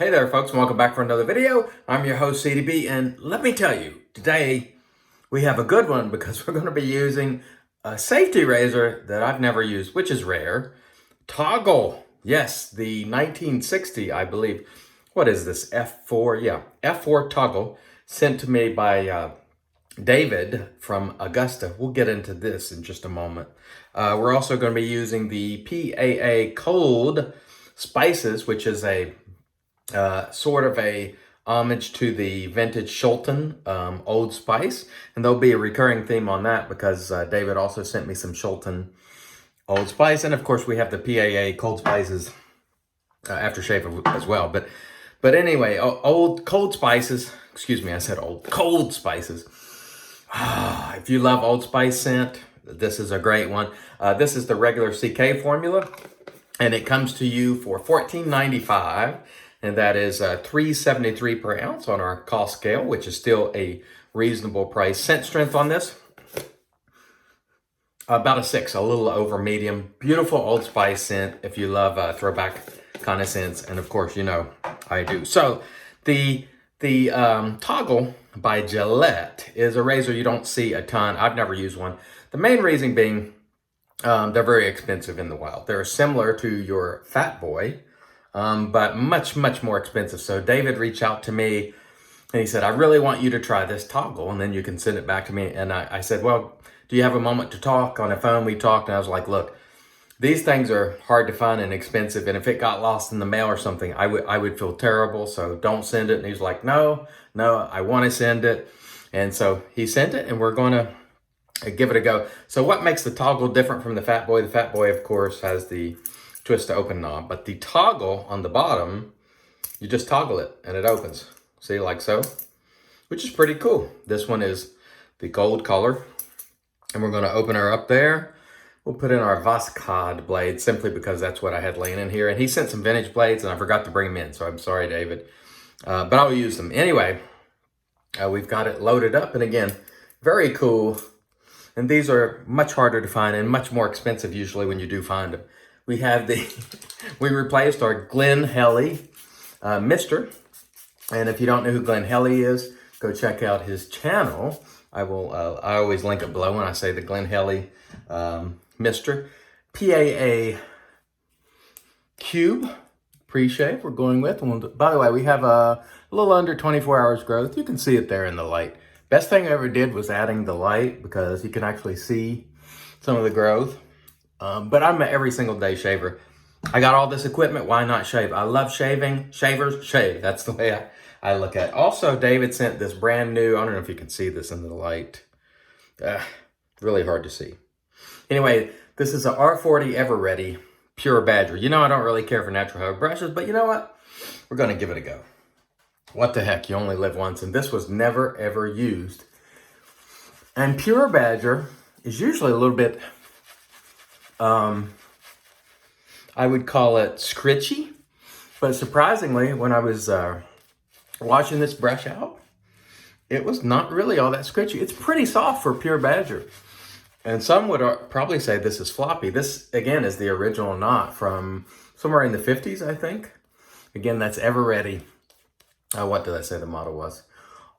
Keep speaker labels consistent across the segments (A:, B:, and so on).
A: Hey there folks, welcome back for another video. I'm your host CDB, and let me tell you, today we have a good one because we're going to be using a safety razor that I've never used, which is rare. Toggle, yes, the 1960, I believe. What is this, F4? Yeah, F4 Toggle, sent to me by David from Augusta. We'll get into this in just a moment. We're also going to be using the PAA Cold Spices, which is a sort of a homage to the vintage Shulton Old Spice. And there'll be a recurring theme on that because David also sent me some Shulton Old Spice. And of course we have the PAA Cold Spices aftershave as well. But anyway, old cold spices, excuse me, I said old, cold spices. If you love Old Spice scent, this is a great one. This is the regular CK formula, and it comes to you for $14.95. And that is $3.73 per ounce on our cost scale, which is still a reasonable price. Scent strength on this, about a 6, a little over medium. Beautiful Old Spice scent if you love throwback kind of scents. And of course, you know, I do. So the Toggle by Gillette is a razor you don't see a ton. I've never used one. The main reason being they're very expensive in the wild. They're similar to your Fat Boy, but much, much more expensive. So David reached out to me and he said, I really want you to try this Toggle and then you can send it back to me. And I said, well, do you have a moment to talk? On the phone we talked, and I was like, look, these things are hard to find and expensive. And if it got lost in the mail or something, I would feel terrible. So don't send it. And he's like, no, I want to send it. And so he sent it, and we're going to give it a go. So what makes the Toggle different from the Fat Boy? The Fat Boy, of course, has the twist to open knob, but the Toggle on the bottom, you just toggle it and it opens. See, like so, which is pretty cool. This one is the gold color, and we're going to open her up there. We'll put in our Vascade blade simply because that's what I had laying in here, and he sent some vintage blades and I forgot to bring them in, so I'm sorry, David, but I'll use them anyway. We've got it loaded up, and again, very cool. And these are much harder to find and much more expensive usually when you do find them. We have we replaced our Glen Helly Mister. And if you don't know who Glen Helly is, go check out his channel. I always link it below when I say the Glen Helly Mister. PAA Cube pre-shave we're going with. And by the way, we have a little under 24 hours growth. You can see it there in the light. Best thing I ever did was adding the light because you can actually see some of the growth. But I'm an every single day shaver. I got all this equipment, why not shave? I love shaving. Shavers, shave. That's the way I look at it. Also, David sent this brand new, I don't know if you can see this in the light. Really hard to see. Anyway, this is a R40 Ever Ready Pure Badger. You know I don't really care for natural hair brushes, but you know what? We're going to give it a go. What the heck, you only live once, and this was never ever used. And Pure Badger is usually a little bit, I would call it scritchy, but surprisingly, when I was washing this brush out, it was not really all that scritchy. It's pretty soft for Pure Badger. And some would probably say this is floppy. This, again, is the original knot from somewhere in the 50s, I think. Again, that's Ever Ready. What did I say the model was?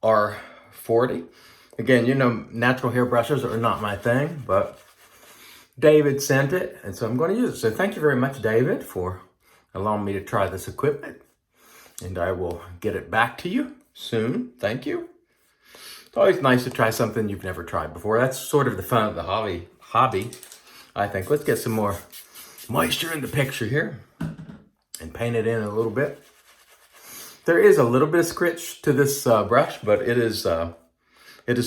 A: R40. Again, you know, natural hair brushes are not my thing, but David sent it, and so I'm going to use it. So thank you very much, David, for allowing me to try this equipment. And I will get it back to you soon. Thank you. It's always nice to try something you've never tried before. That's sort of the fun of the hobby, I think. Let's get some more moisture in the picture here and paint it in a little bit. There is a little bit of scritch to this brush, but it is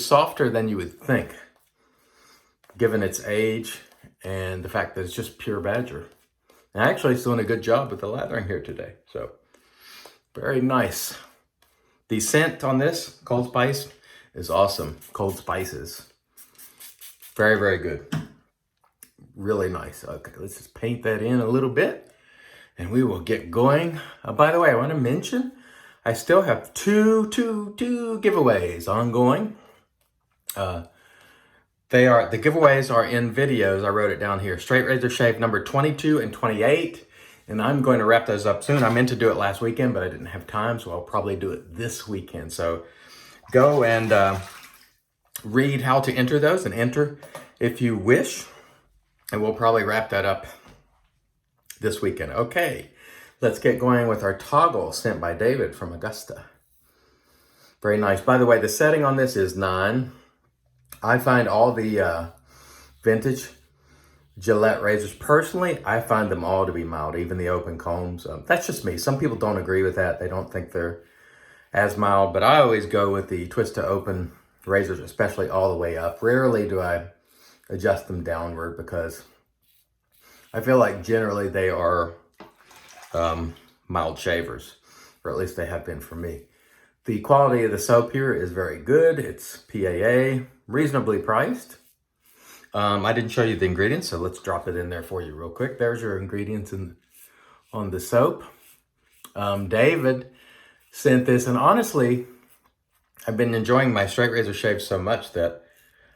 A: softer than you would think, given its age and the fact that it's just Pure Badger. And actually, it's doing a good job with the lathering here today. So, very nice. The scent on this, Cold Spice, is awesome. Cold Spices. Very, very good. Really nice. Okay, let's just paint that in a little bit, and we will get going. By the way, I want to mention, I still have two giveaways ongoing. The giveaways are in videos. I wrote it down here. Straight razor shave number 22 and 28. And I'm going to wrap those up soon. I meant to do it last weekend, but I didn't have time, so I'll probably do it this weekend. So go and read how to enter those and enter if you wish. And we'll probably wrap that up this weekend. Okay, let's get going with our toggle sent by David from Augusta. Very nice. By the way, the setting on this is 9. I find all the vintage Gillette razors, personally, I find them all to be mild, even the open combs. That's just me. Some people don't agree with that. They don't think they're as mild, but I always go with the twist to open razors, especially all the way up. Rarely do I adjust them downward because I feel like generally they are mild shavers, or at least they have been for me. The quality of the soap here is very good. It's PAA, reasonably priced. I didn't show you the ingredients, so let's drop it in there for you real quick. There's your ingredients on the soap. David sent this, and honestly, I've been enjoying my straight razor shave so much that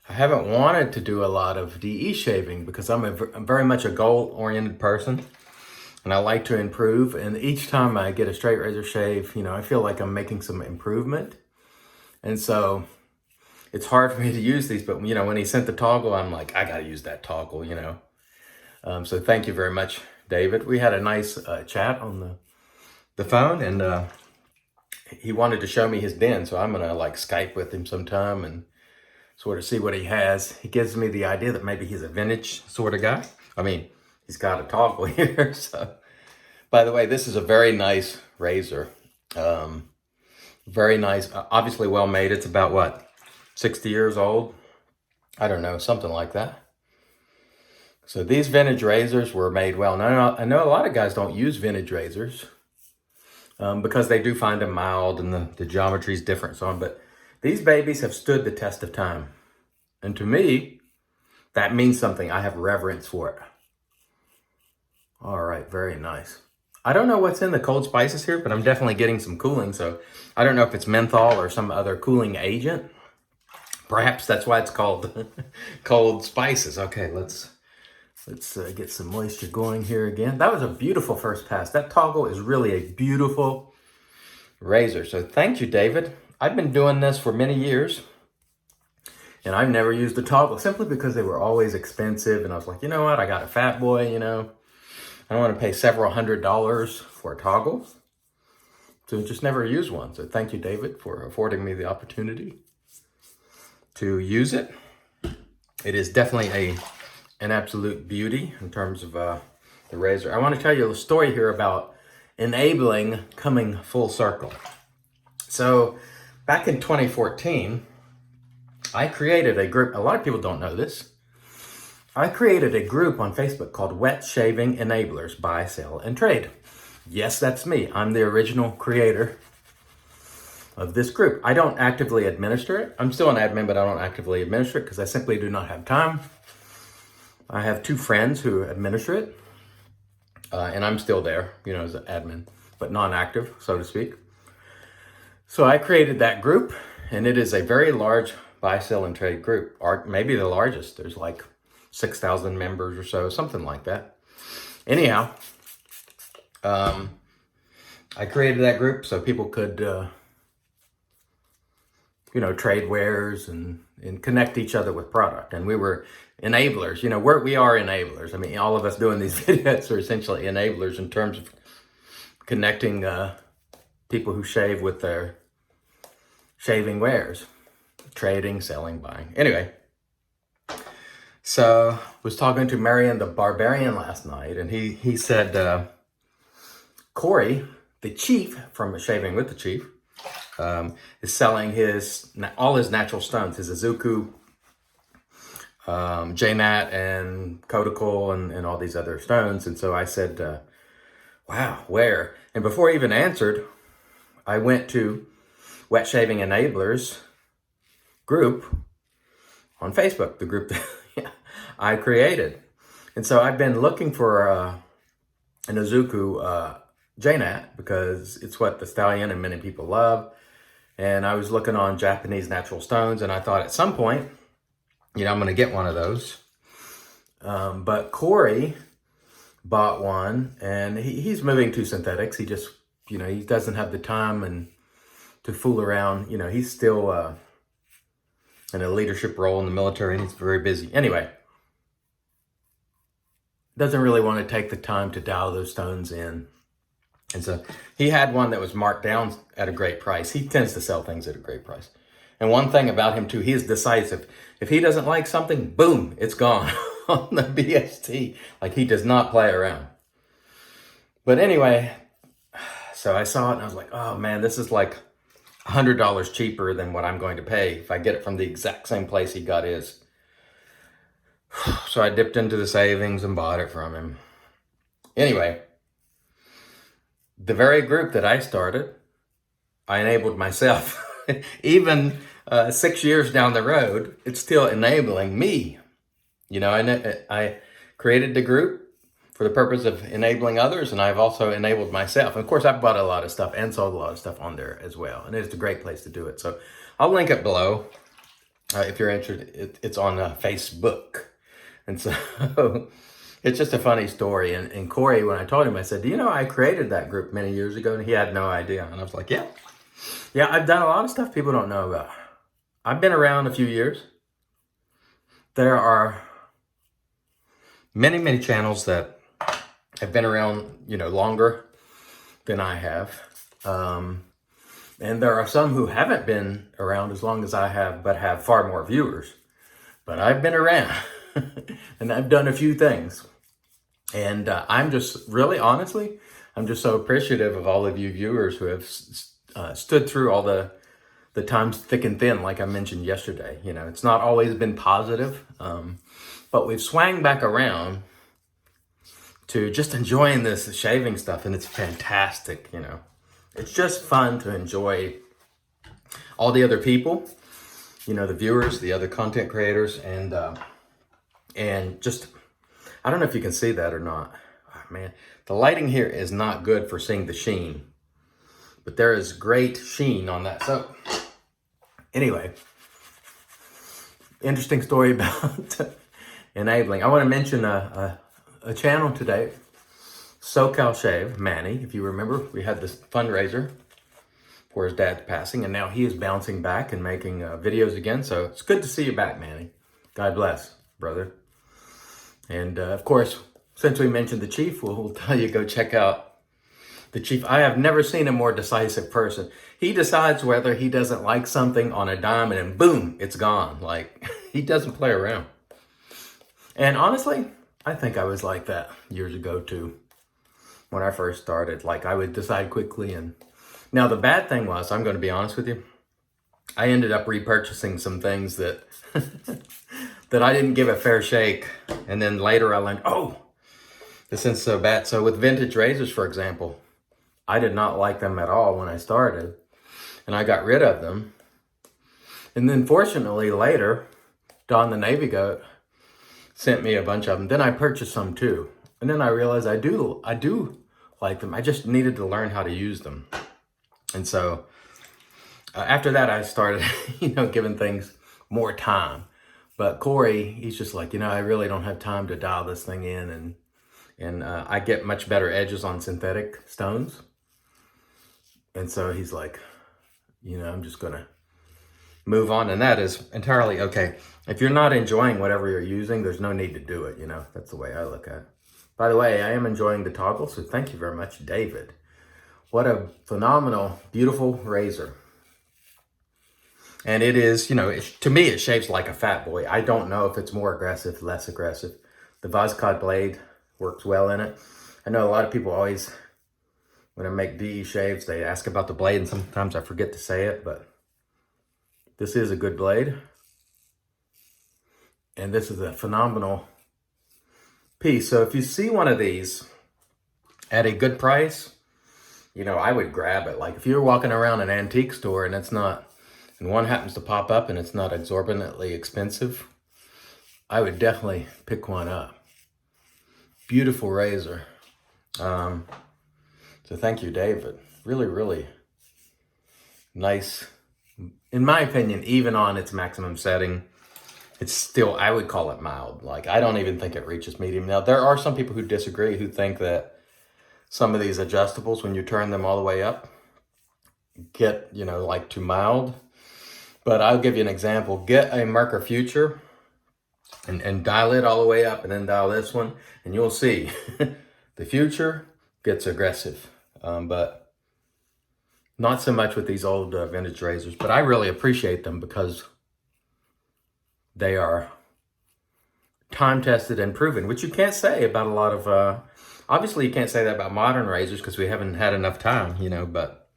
A: I haven't wanted to do a lot of DE shaving because I'm very much a goal-oriented person, and I like to improve. And each time I get a straight razor shave, I feel like I'm making some improvement. And so it's hard for me to use these, but when he sent the toggle, I'm like, I gotta use that toggle, So thank you very much, David. We had a nice chat on the phone, and he wanted to show me his den, so I'm gonna Skype with him sometime and sort of see what he has. He gives me the idea that maybe he's a vintage sort of guy. I mean, he's got a toggle here. So, by the way, this is a very nice razor. Very nice, obviously well made. It's about what? 60 years old, I don't know, something like that. So these vintage razors were made well. Now, I know a lot of guys don't use vintage razors because they do find them mild and the geometry is different and so on. But these babies have stood the test of time. And to me, that means something. I have reverence for it. All right, very nice. I don't know what's in the cold spices here, but I'm definitely getting some cooling. So I don't know if it's menthol or some other cooling agent. Perhaps that's why it's called cold spices. Okay, let's get some moisture going here again. That was a beautiful first pass. That toggle is really a beautiful razor. So thank you, David. I've been doing this for many years, and I've never used a toggle simply because they were always expensive. And I was like, you know what? I got a fat boy, I don't want to pay several $100s for a toggle. So just never use one. So thank you, David, for affording me the opportunity to use it. It is definitely an absolute beauty in terms of the razor. I want to tell you a story here about enabling coming full circle. So back in 2014, I created a group. A lot of people don't know this. I created a group on Facebook called Wet Shaving Enablers Buy, Sell, and Trade. Yes, that's me. I'm the original creator of this group. I don't actively administer it. I'm still an admin, but I don't actively administer it because I simply do not have time. I have 2 friends who administer it, and I'm still there, as an admin, but non-active, so to speak. So I created that group, and it is a very large buy, sell, and trade group, or maybe the largest. There's 6,000 members or so, something like that. Anyhow, I created that group so people could trade wares and connect each other with product. And we were enablers, we are enablers. I mean, all of us doing these videos are essentially enablers in terms of connecting people who shave with their shaving wares, trading, selling, buying. Anyway, so was talking to Marion the Barbarian last night, and he said, Corey, the chief from Shaving with the Chief, is selling all his natural stones, his Izuku, JNat, and Codical, and all these other stones. And so I said, wow, where? And before I even answered, I went to Wet Shaving Enablers group on Facebook, the group that I created. And so I've been looking for an Izuku JNat because it's what the stallion and many people love. And I was looking on Japanese natural stones, and I thought at some point, I'm going to get one of those. But Corey bought one, and he's moving to synthetics. He just, he doesn't have the time and to fool around. He's still in a leadership role in the military, and he's very busy. Anyway, doesn't really want to take the time to dial those stones in. And so he had one that was marked down at a great price. He tends to sell things at a great price. And one thing about him too, he is decisive. If he doesn't like something, boom, it's gone on the BST. Like, he does not play around. But anyway, so I saw it and I was like, oh man, this is like $100 cheaper than what I'm going to pay if I get it from the exact same place he got his. So I dipped into the savings and bought it from him. Anyway, the very group that I started, I enabled myself. Even 6 years down the road, it's still enabling me. I created the group for the purpose of enabling others, and I've also enabled myself. And of course, I've bought a lot of stuff and sold a lot of stuff on there as well. And it's a great place to do it. So I'll link it below if you're interested. It's on Facebook. And so it's just a funny story. And Corey, when I told him, I said, I created that group many years ago, and he had no idea. And I was like, yeah, I've done a lot of stuff people don't know about. I've been around a few years. There are many, many channels that have been around, longer than I have. And there are some who haven't been around as long as I have, but have far more viewers. But I've been around and I've done a few things. And I'm just really, honestly, I'm just so appreciative of all of you viewers who have stood through all the times thick and thin, like I mentioned yesterday. It's not always been positive, but we've swung back around to just enjoying this shaving stuff, and it's fantastic. It's just fun to enjoy all the other people, the viewers, the other content creators, and just, I don't know if you can see that or not. Oh, man, the lighting here is not good for seeing the sheen, but there is great sheen on that. So anyway, interesting story about enabling. I want to mention a channel today, SoCal Shave, Manny. If you remember, we had this fundraiser for his dad's passing, and now he is bouncing back and making videos again. So it's good to see you back, Manny. God bless, brother. And of course, since we mentioned the Chief, we'll tell you, go check out the Chief. I have never seen a more decisive person. He decides whether he doesn't like something on a dime, and then boom, it's gone. Like, he doesn't play around. And honestly, I think I was like that years ago too. When I first started, like, I would decide quickly. And now the bad thing was, I'm going to be honest with you, I ended up repurchasing some things that that I didn't give a fair shake. And then later I learned, oh, this isn't so bad. So with vintage razors, for example, I did not like them at all when I started, and I got rid of them. And then fortunately later, Don the Navy Goat sent me a bunch of them. Then I purchased some too. And then I realized I do like them. I just needed to learn how to use them. And so after that, I started, giving things more time. But Corey, he's just like, I really don't have time to dial this thing in. And I get much better edges on synthetic stones. And so he's like, I'm just going to move on. And that is entirely okay. If you're not enjoying whatever you're using, there's no need to do it. That's the way I look at it. By the way, I am enjoying the toggle, so thank you very much, David. What a phenomenal, beautiful razor. And it is, to me, it shaves like a fat boy. I don't know if it's more aggressive, less aggressive. The Voskhod blade works well in it. I know a lot of people always, when I make DE shaves, they ask about the blade, and sometimes I forget to say it, but this is a good blade. And this is a phenomenal piece. So if you see one of these at a good price, I would grab it. Like, if you're walking around an antique store and and one happens to pop up and it's not exorbitantly expensive, I would definitely pick one up. Beautiful razor. So thank you, David. Really, really nice. In my opinion, even on its maximum setting, It's still, I would call it mild. Like, I don't even think it reaches medium. Now, there are some people who disagree, who think that some of these adjustables, when you turn them all the way up, get, like to mild. But I'll give you an example. Get a Merkur Future and dial it all the way up, and then dial this one, and you'll see the Future gets aggressive. But not so much with these old vintage razors. But I really appreciate them because they are time-tested and proven, which you can't say about a lot of, obviously you can't say that about modern razors because we haven't had enough time, but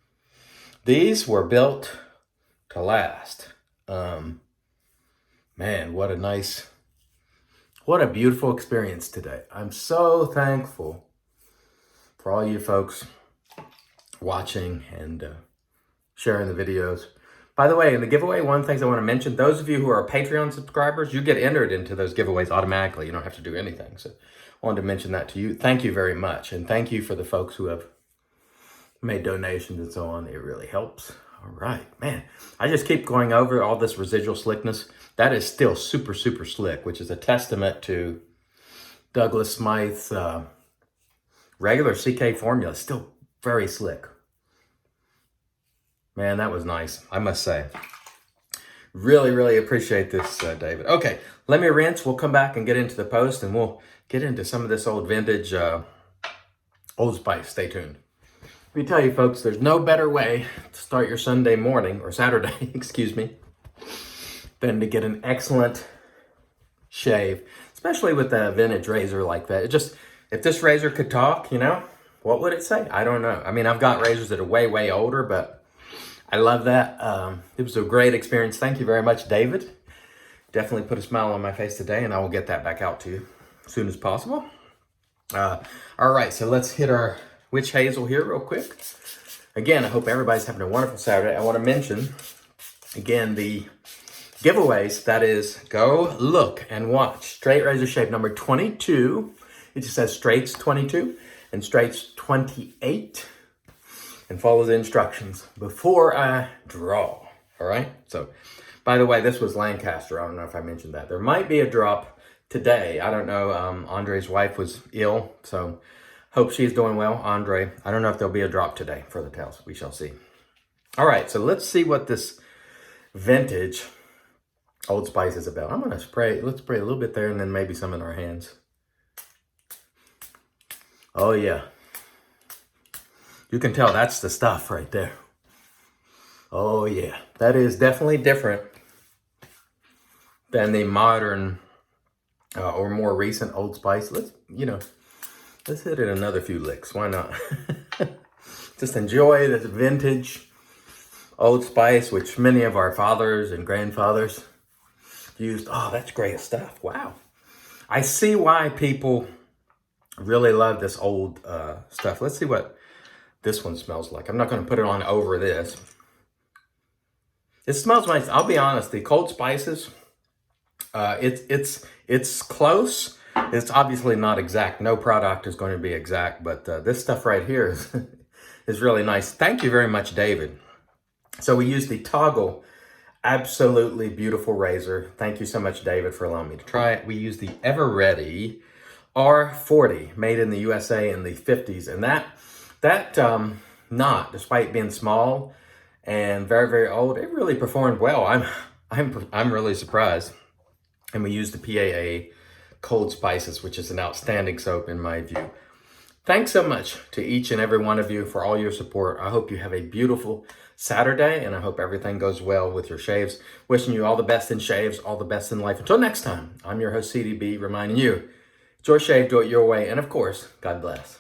A: these were built to last. Man, what a beautiful experience today. I'm so thankful for all you folks watching and sharing the videos. By the way, in the giveaway, one of the things I want to mention, those of you who are Patreon subscribers, you get entered into those giveaways automatically. You don't have to do anything. So I wanted to mention that to you. Thank you very much. And thank you for the folks who have made donations and so on. It really helps. All right, man. I just keep going over all this residual slickness. That is still super, super slick, which is a testament to Douglas Smythe's regular CK formula. Still very slick. Man, that was nice, I must say. Really, really appreciate this, David. Okay, let me rinse. We'll come back and get into the post, and we'll get into some of this old vintage Old Spice. Stay tuned. Let me tell you, folks, there's no better way to start your Sunday morning, or Saturday, excuse me, than to get an excellent shave, especially with a vintage razor like that. It just, if this razor could talk, what would it say? I don't know. I mean, I've got razors that are way, way older, but I love that. It was a great experience. Thank you very much, David. Definitely put a smile on my face today, and I will get that back out to you as soon as possible. All right, so let's hit our witch hazel here real quick. Again, I hope everybody's having a wonderful Saturday. I want to mention, again, the giveaways. That is, go look and watch straight razor shave number 22. It just says straights 22 and straights 28. And follow the instructions before I draw. All right. So, by the way, this was Lancaster. I don't know if I mentioned that. There might be a drop today. I don't know. Andre's wife was ill, so hope she's doing well. Andre, I don't know if there'll be a drop today for the tails. We shall see. All right. So let's see what this vintage Old Spice is about. I'm gonna spray. Let's spray a little bit there, and then maybe some in our hands. Oh yeah. You can tell that's the stuff right there. Oh yeah, that is definitely different than the modern or more recent Old Spice. Let's hit it another few licks. Why not? Just enjoy this vintage Old Spice, which many of our fathers and grandfathers used. Oh, that's great stuff. Wow. I see why people really love this old stuff. Let's see what this one smells like. I'm not going to put it on over this. It smells nice. I'll be honest. The Cold Spices, it's close. It's obviously not exact. No product is going to be exact, but this stuff right here is really nice. Thank you very much, David. So we use the Toggle, absolutely beautiful razor. Thank you so much, David, for allowing me to try it. We use the Ever Ready R40, made in the USA in the 50s, and that knot, despite being small and very, very old, it really performed well. I'm really surprised. And we use the PAA Cold Spices, which is an outstanding soap in my view. Thanks so much to each and every one of you for all your support. I hope you have a beautiful Saturday, and I hope everything goes well with your shaves. Wishing you all the best in shaves, all the best in life. Until next time, I'm your host, CDB, reminding you, it's your shave, do it your way, and of course, God bless.